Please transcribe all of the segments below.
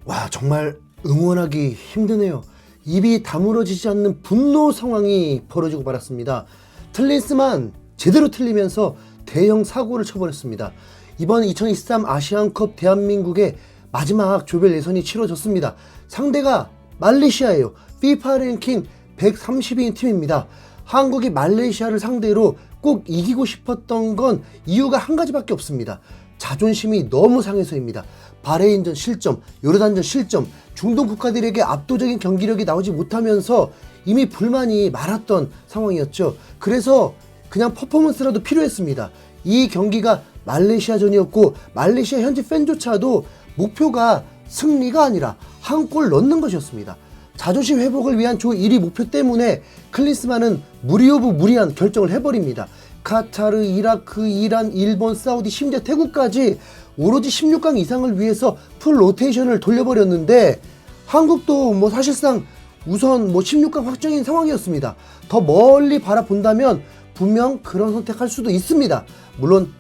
와, 정말 응원하기 힘드네요. 입이 다물어지지 않는 분노 상황이 벌어지고 말았습니다. 틀린스만 제대로 틀리면서 대형 사고를 쳐버렸습니다. 이번 2023 아시안컵 대한민국의 마지막 조별 예선이 치러졌습니다. 상대가 말레이시아예요. FIFA 랭킹 130위인 팀입니다. 한국이 말레이시아를 상대로 꼭 이기고 싶었던 건 이유가 한 가지밖에 없습니다. 자존심이 너무 상해서입니다. 바레인전 실점, 요르단전 실점, 중동 국가들에게 압도적인 경기력이 나오지 못하면서 이미 불만이 많았던 상황이었죠. 그래서 그냥 퍼포먼스라도 필요했습니다. 이 경기가 말레이시아전이었고 말레이시아 현지 팬조차도 목표가 승리가 아니라 한 골 넣는 것이었습니다. 자존심 회복을 위한 조 1위 목표 때문에 클린스만은 무리 오브 무리한 결정을 해버립니다. 카타르, 이라크, 이란, 일본, 사우디, 심지어 태국까지 오로지 16강 이상을 위해서 풀 로테이션을 돌려버렸는데 한국도 사실상 우선 16강 확정인 상황이었습니다. 더 멀리 바라본다면 분명 그런 선택할 수도 있습니다. 물론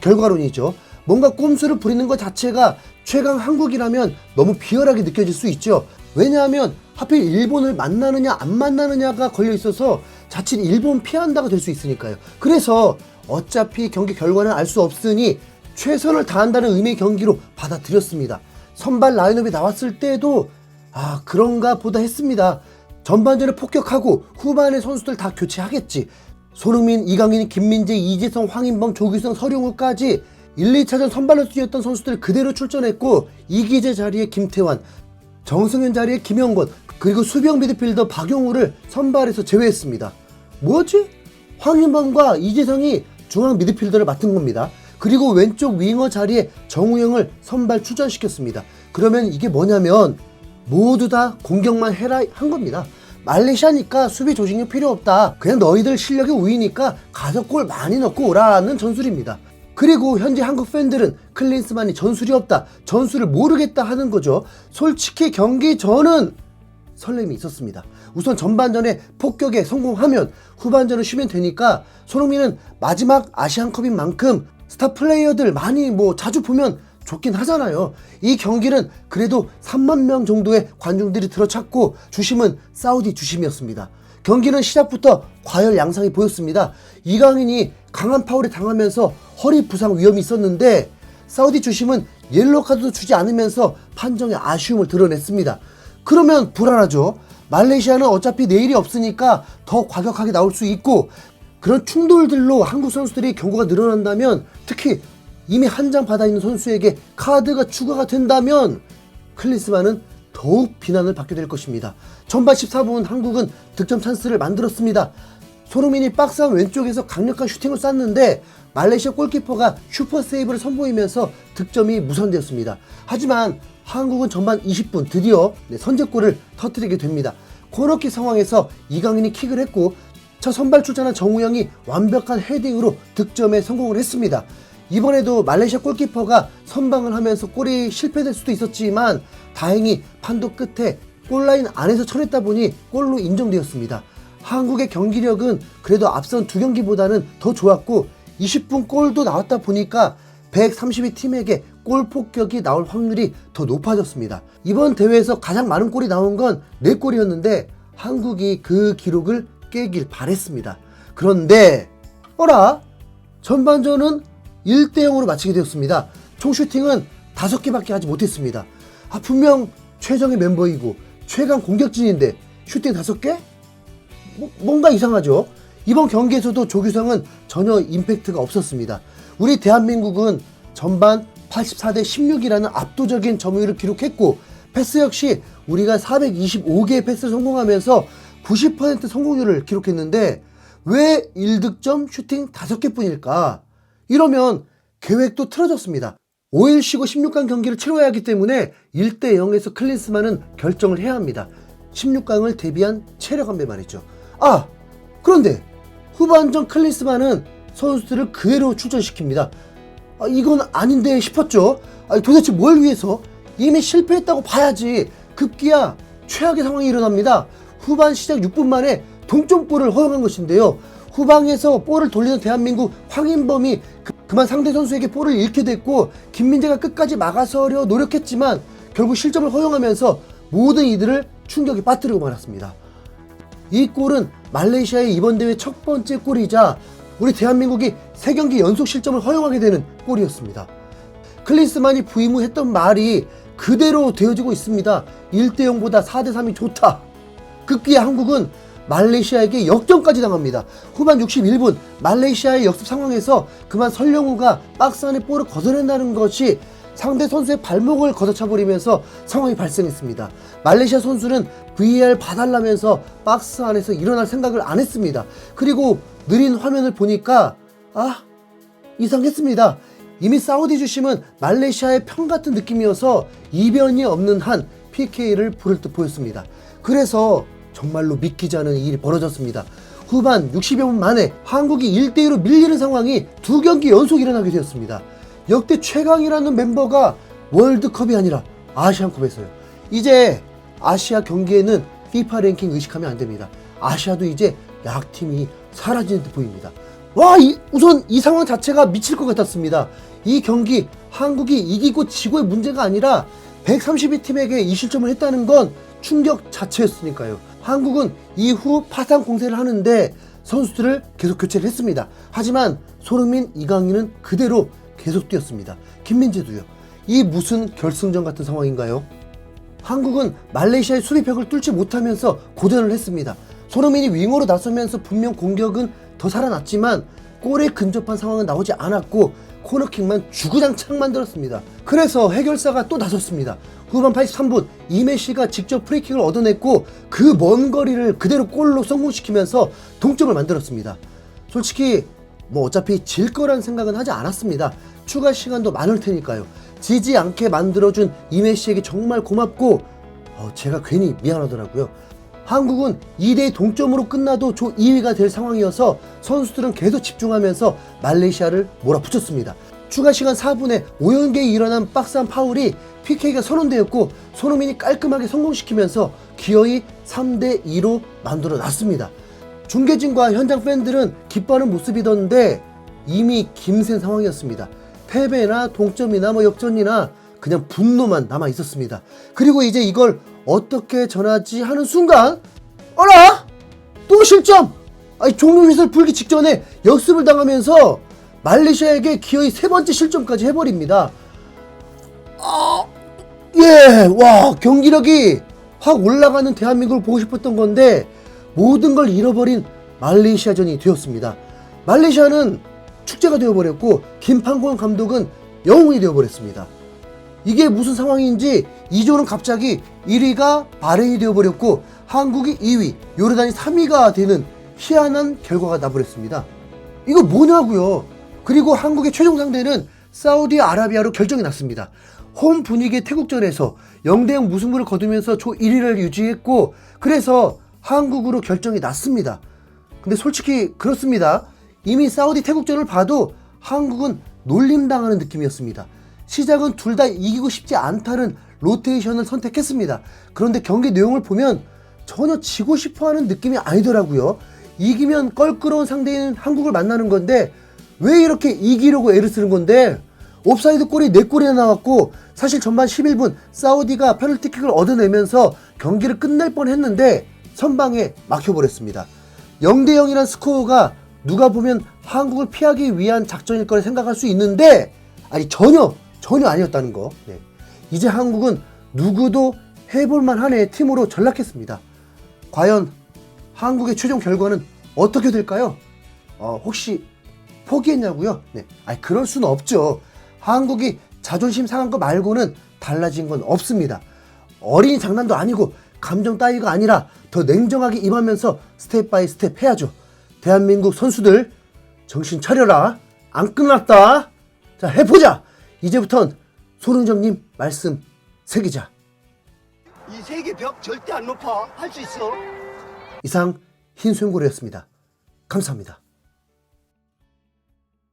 결과론이죠. 뭔가 꼼수를 부리는 것 자체가 최강 한국이라면 너무 비열하게 느껴질 수 있죠. 왜냐하면 하필 일본을 만나느냐 안 만나느냐가 걸려 있어서 자칫 일본 피한다가 될 수 있으니까요. 그래서 어차피 경기 결과는 알 수 없으니 최선을 다한다는 의미의 경기로 받아들였습니다. 선발 라인업이 나왔을 때도 그런가 보다 했습니다. 전반전에 폭격하고 후반에 선수들 다 교체하겠지. 손흥민, 이강인, 김민재, 이재성, 황인범, 조규성, 서령우까지 1, 2차전 선발로 뛰었던 선수들 그대로 출전했고 이기재 자리에 김태환, 정승현 자리에 김영권, 그리고 수비형 미드필더 박용우를 선발에서 제외했습니다. 뭐지? 황인범과 이재성이 중앙 미드필더를 맡은 겁니다. 그리고 왼쪽 윙어 자리에 정우영을 선발 출전시켰습니다. 그러면 이게 뭐냐면 모두 다 공격만 해라 한 겁니다. 말레이시아니까 수비 조직력 필요 없다. 그냥 너희들 실력이 우위니까 가서 골 많이 넣고 오라는 전술입니다. 그리고 현재 한국 팬들은 클린스만이 전술이 없다, 전술을 모르겠다 하는 거죠. 솔직히 경기 전은 설렘이 있었습니다. 우선 전반전에 폭격에 성공하면 후반전을 쉬면 되니까 손흥민은 마지막 아시안컵인 만큼 스타 플레이어들 많이 자주 보면 좋긴 하잖아요. 이 경기는 그래도 3만 명 정도의 관중들이 들어찼고 주심은 사우디 주심이었습니다. 경기는 시작부터 과열 양상이 보였습니다. 이강인이 강한 파울에 당하면서 허리 부상 위험이 있었는데 사우디 주심은 옐로우 카드도 주지 않으면서 판정에 아쉬움을 드러냈습니다. 그러면 불안하죠. 말레이시아는 어차피 내일이 없으니까 더 과격하게 나올 수 있고 그런 충돌들로 한국 선수들이 경고가 늘어난다면 특히 이미 한 장 받아 있는 선수에게 카드가 추가가 된다면 클린스만은 더욱 비난을 받게 될 것입니다. 전반 14분 한국은 득점 찬스를 만들었습니다. 손흥민이 박스 안 왼쪽에서 강력한 슈팅을 쐈는데 말레이시아 골키퍼가 슈퍼 세이브를 선보이면서 득점이 무산되었습니다. 하지만 한국은 전반 20분 드디어 선제골을 터뜨리게 됩니다. 코너킥 상황에서 이강인이 킥을 했고 첫 선발 출전한 정우영이 완벽한 헤딩으로 득점에 성공을 했습니다. 이번에도 말레이시아 골키퍼가 선방을 하면서 골이 실패될 수도 있었지만 다행히 판도 끝에 골라인 안에서 쳐냈다 보니 골로 인정되었습니다. 한국의 경기력은 그래도 앞선 두 경기보다는 더 좋았고 20분 골도 나왔다 보니까 132 팀에게 골 폭격이 나올 확률이 더 높아졌습니다. 이번 대회에서 가장 많은 골이 나온 건 4골이었는데 한국이 그 기록을 깨길 바랬습니다. 그런데 전반전은 1대0으로 마치게 되었습니다. 총 슈팅은 5개밖에 하지 못했습니다. 분명 최정의 멤버이고 최강 공격진인데 슈팅 5개? 뭔가 이상하죠. 이번 경기에서도 조규성은 전혀 임팩트가 없었습니다. 우리 대한민국은 전반 84대 16이라는 압도적인 점유율을 기록했고 패스 역시 우리가 425개의 패스를 성공하면서 90% 성공률을 기록했는데 왜 1득점 슈팅 5개 뿐일까? 이러면 계획도 틀어졌습니다. 5일 쉬고 16강 경기를 치러야 하기 때문에 1대0에서 클린스만은 결정을 해야 합니다. 16강을 대비한 체력 안배 말이죠. 그런데 후반전 클린스만은 선수들을 그대로 출전시킵니다. 이건 아닌데 싶었죠. 도대체 뭘 위해서? 이미 실패했다고 봐야지. 급기야 최악의 상황이 일어납니다. 후반 시작 6분 만에 동점골을 허용한 것인데요. 후방에서 볼을 돌리는 대한민국 황인범이 그만 상대 선수에게 볼을 잃게 됐고 김민재가 끝까지 막아서려 노력했지만 결국 실점을 허용하면서 모든 이들을 충격에 빠뜨리고 말았습니다. 이 골은 말레이시아의 이번 대회 첫 번째 골이자 우리 대한민국이 3경기 연속 실점을 허용하게 되는 골이었습니다. 클린스만이 부임 후 했던 말이 그대로 되어지고 있습니다. 1대0보다 4대3이 좋다. 급기야 한국은 말레이시아에게 역전까지 당합니다. 후반 61분 말레이시아의 역습 상황에서 그만 설령우가 박스 안에 볼을 걷어낸다는 것이 상대 선수의 발목을 걷어차버리면서 상황이 발생했습니다. 말레이시아 선수는 VAR 봐달라면서 박스 안에서 일어날 생각을 안 했습니다. 그리고 느린 화면을 보니까 이상했습니다. 이미 사우디 주심은 말레이시아의 편 같은 느낌이어서 이변이 없는 한 PK를 부를 듯 보였습니다. 그래서 정말로 믿기지 않은 일이 벌어졌습니다. 후반 60여 분 만에 한국이 1대2로 밀리는 상황이 2경기 연속 일어나게 되었습니다. 역대 최강이라는 member가 월드컵이 아니라 아시안컵에서요. 이제 아시아 경기에는 FIFA 랭킹 의식하면 안 됩니다. 아시아도 이제 약팀이 사라지는 듯 보입니다. 우선 이 상황 자체가 미칠 것 같았습니다. 이 경기 한국이 이기고 지고의 문제가 아니라 132팀에게 이 실점을 했다는 건 충격 자체였으니까요. 한국은 이후 파상 공세를 하는데 선수들을 계속 교체를 했습니다. 하지만 손흥민, 이강인은 그대로 계속 뛰었습니다. 김민재도요. 이 무슨 결승전 같은 상황인가요? 한국은 말레이시아의 수비벽을 뚫지 못하면서 고전을 했습니다. 손흥민이 윙어로 나서면서 분명 공격은 더 살아났지만 골에 근접한 상황은 나오지 않았고 코너킥만 주구장창 만들었습니다. 그래서 해결사가 또 나섰습니다. 후반 83분 이메시가 직접 프리킥을 얻어냈고 그 먼 거리를 그대로 골로 성공시키면서 동점을 만들었습니다. 솔직히 어차피 질 거란 생각은 하지 않았습니다. 추가 시간도 많을 테니까요. 지지 않게 만들어준 이메시에게 정말 고맙고 제가 괜히 미안하더라고요. 한국은 2대2 동점으로 끝나도 조 2위가 될 상황이어서 선수들은 계속 집중하면서 말레이시아를 몰아붙였습니다. 추가 시간 4분에 오연계에 일어난 박스한 파울이 PK가 선언되었고 손흥민이 깔끔하게 성공시키면서 기어이 3대2로 만들어놨습니다. 중계진과 현장 팬들은 기뻐하는 모습이던데 이미 김센 상황이었습니다. 패배나 동점이나 역전이나 그냥 분노만 남아 있었습니다. 그리고 이제 이걸 어떻게 전하지 하는 순간 어라? 또 실점! 종료 휘슬 불기 직전에 역습을 당하면서 말레이시아에게 기어이 3번째 실점까지 해버립니다. 경기력이 확 올라가는 대한민국을 보고 싶었던 건데 모든 걸 잃어버린 말레이시아전이 되었습니다. 말레이시아는 축제가 되어버렸고 김판곤 감독은 영웅이 되어버렸습니다. 이게 무슨 상황인지 2조는 갑자기 1위가 바레인이 되어버렸고 한국이 2위, 요르단이 3위가 되는 희한한 결과가 나버렸습니다. 이거 뭐냐고요. 그리고 한국의 최종 상대는 사우디아라비아로 결정이 났습니다. 홈 분위기의 태국전에서 0대0 무승부를 거두면서 조 1위를 유지했고 그래서 한국으로 결정이 났습니다. 근데 솔직히 그렇습니다. 이미 사우디 태국전을 봐도 한국은 놀림당하는 느낌이었습니다. 시작은 둘 다 이기고 싶지 않다는 로테이션을 선택했습니다. 그런데 경기 내용을 보면 전혀 지고 싶어하는 느낌이 아니더라고요. 이기면 껄끄러운 상대인 한국을 만나는 건데 왜 이렇게 이기려고 애를 쓰는 건데 옵사이드 골이 4골이나 나왔고 사실 전반 11분 사우디가 페널티킥을 얻어내면서 경기를 끝낼 뻔했는데 선방에 막혀버렸습니다. 0대0이란 스코어가 누가 보면 한국을 피하기 위한 작전일 거라 생각할 수 있는데 전혀 아니었다는 거. 이제 한국은 누구도 해볼만 한 애 팀으로 전락했습니다. 과연 한국의 최종 결과는 어떻게 될까요? 혹시 포기했냐고요? 그럴 수는 없죠. 한국이 자존심 상한 거 말고는 달라진 건 없습니다. 어린이 장난도 아니고 감정 따위가 아니라 더 냉정하게 임하면서 스텝 바이 스텝 해야죠. 대한민국 선수들 정신 차려라. 안 끝났다. 자, 해보자. 이제부턴 손흥정님 말씀 새기자. 이 세계 벽 절대 안 높아. 할 수 있어. 이상 흰수염고래였습니다. 감사합니다.